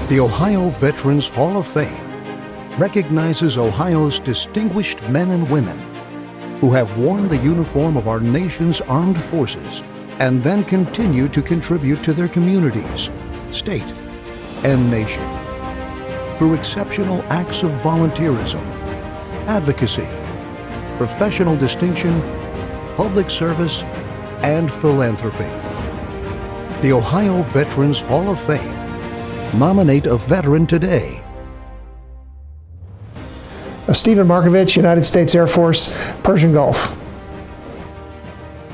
The Ohio Veterans Hall of Fame recognizes Ohio's distinguished men and women who have worn the uniform of our nation's armed forces and then continue to contribute to their communities, state, and nation through exceptional acts of volunteerism, advocacy, professional distinction, public service, and philanthropy. The Ohio Veterans Hall of Fame. Nominate a veteran today. Stephen Markovich, United States Air Force, Persian Gulf.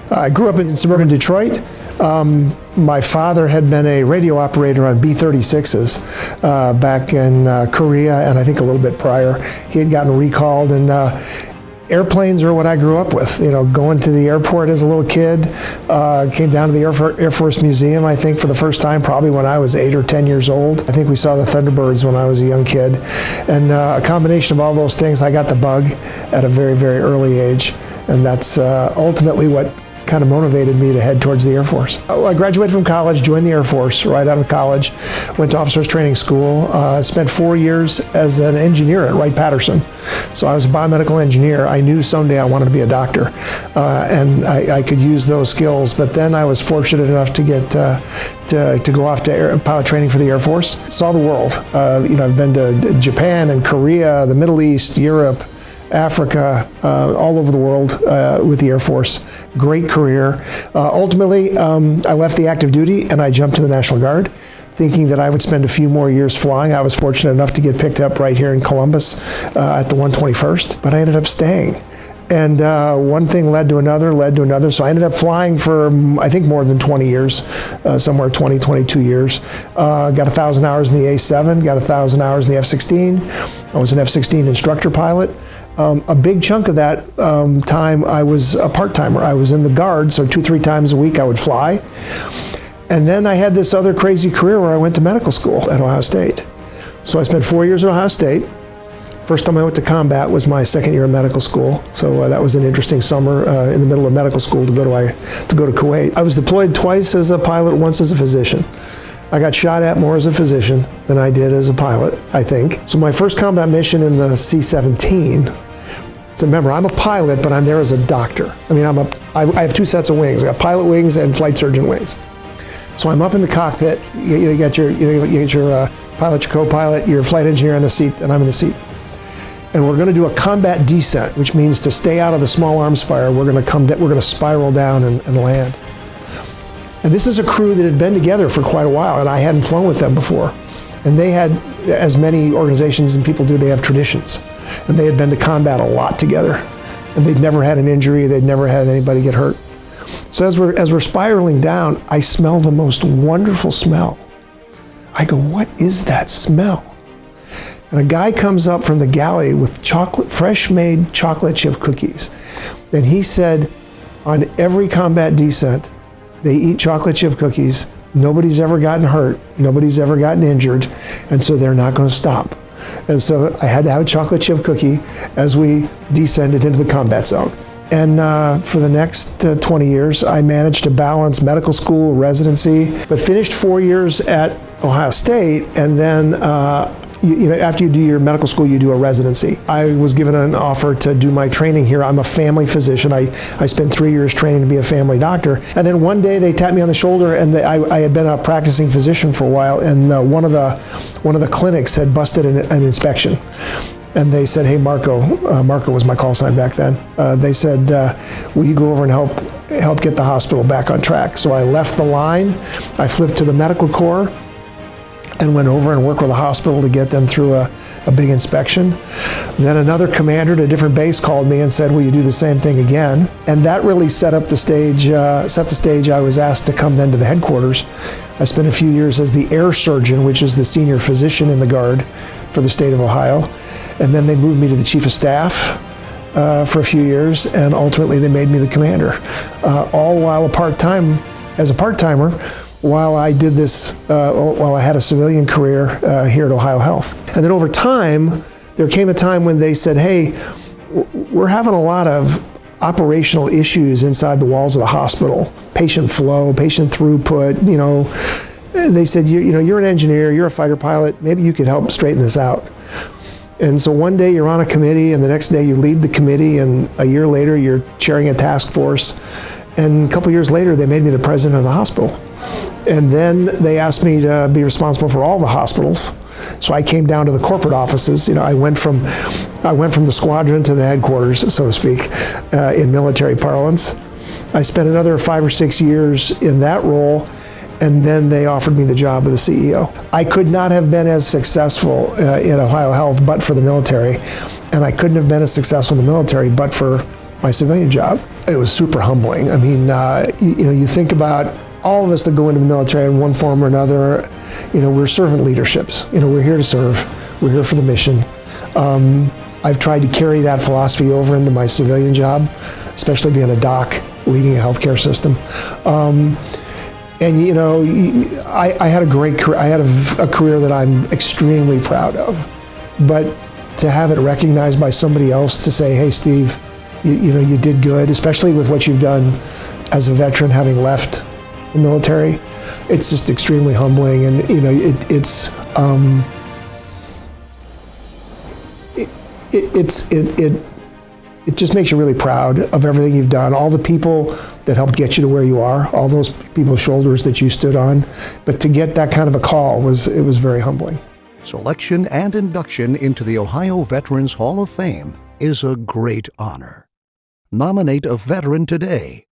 I grew up in suburban Detroit. My father had been a radio operator on B-36s back in Korea, and I think a little bit prior. He had gotten recalled, and airplanes are what I grew up with. You know, going to the airport as a little kid, came down to the Air Force Museum, I think, for the first time, probably when I was 8 or 10 years old. I think we saw the Thunderbirds when I was a young kid. And a combination of all those things, I got the bug at a very, very early age. And that's ultimately what kind of motivated me to head towards the Air Force. I graduated from college, joined the Air Force right out of college, went to officers training school, spent 4 years as an engineer at Wright-Patterson. So I was a biomedical engineer. I knew someday I wanted to be a doctor, and I could use those skills. But then I was fortunate enough to get to go off to pilot training for the Air Force. Saw the world. You know, I've been to Japan and Korea, the Middle East, Europe, Africa, all over the world with the Air Force. Great career. Ultimately, I left the active duty and I jumped to the National Guard, thinking that I would spend a few more years flying. I was fortunate enough to get picked up right here in Columbus at the 121st, but I ended up staying. And one thing led to another, So I ended up flying for, I think, more than 20 years, somewhere 20, 22 years. Got 1,000 hours in the A7, got 1,000 hours in the F-16. I was an F-16 instructor pilot. A big chunk of that time I was a part-timer. I was in the Guard, so 2-3 times a week I would fly. And then I had this other crazy career where I went to medical school at Ohio State. So I spent 4 years at Ohio State. First time I went to combat was my second year of medical school. So that was an interesting summer in the middle of medical school to go to Kuwait. I was deployed twice as a pilot, once as a physician. I got shot at more as a physician than I did as a pilot, I think. So my first combat mission in the C-17, so remember, I'm a pilot, but I'm there as a doctor. I mean, I have 2 sets of wings. I got pilot wings and flight surgeon wings. So I'm up in the cockpit. You get your pilot, your co-pilot, your flight engineer in the seat, and I'm in the seat. And we're going to do a combat descent, which means to stay out of the small arms fire. We're going to spiral down and land. And this is a crew that had been together for quite a while, and I hadn't flown with them before. And they had, as many organizations and people do, they have traditions. And they had been to combat a lot together. And they'd never had an injury, they'd never had anybody get hurt. So as we're spiraling down, I smell the most wonderful smell. I go, what is that smell? And a guy comes up from the galley with fresh-made chocolate chip cookies. And he said, on every combat descent, they eat chocolate chip cookies. Nobody's ever gotten hurt. Nobody's ever gotten injured. And so they're not going to stop. And so I had to have a chocolate chip cookie as we descended into the combat zone. And for the next 20 years, I managed to balance medical school, residency, but finished 4 years at Ohio State, and then after you do your medical school, you do a residency. I was given an offer to do my training here. I'm a family physician. I spent 3 years training to be a family doctor. And then one day they tapped me on the shoulder, and I had been a practicing physician for a while, and one of the clinics had busted an inspection. And they said, hey, Marco was my call sign back then. They said, will you go over and help get the hospital back on track? So I left the line. I flipped to the medical corps and went over and worked with the hospital to get them through a big inspection. Then another commander at a different base called me and said, will you do the same thing again? And that really set the stage. I was asked to come then to the headquarters. I spent a few years as the air surgeon, which is the senior physician in the Guard for the state of Ohio. And then they moved me to the chief of staff for a few years, and ultimately they made me the commander. All while as a part-timer, while I did this, while I had a civilian career here at OhioHealth. And then over time, there came a time when they said, hey, we're having a lot of operational issues inside the walls of the hospital. Patient flow, patient throughput, they said, you're an engineer, you're a fighter pilot, maybe you could help straighten this out. And so one day you're on a committee, and the next day you lead the committee, and a year later you're chairing a task force. And a couple years later, they made me the president of the hospital. And then they asked me to be responsible for all the hospitals. So I came down to the corporate offices. I went from the squadron to the headquarters, so to speak, in military parlance. I spent another 5 or 6 years in that role, and then they offered me the job of the CEO. I could not have been as successful in OhioHealth but for the military, and I couldn't have been as successful in the military but for my civilian job. It was super humbling. I mean, you think about all of us that go into the military in one form or another. We're servant leaderships. We're here to serve. We're here for the mission. I've tried to carry that philosophy over into my civilian job, especially being a doc, leading a healthcare system. I had a great career. I had a career that I'm extremely proud of. But to have it recognized by somebody else to say, hey, Steve, you did good, especially with what you've done as a veteran, having left the military, it's just extremely humbling. And it just makes you really proud of everything you've done, all the people that helped get you to where you are, all those people's shoulders that you stood on. But to get that kind of a call was very humbling. Selection and induction into the Ohio Veterans Hall of Fame is a great honor. Nominate a veteran today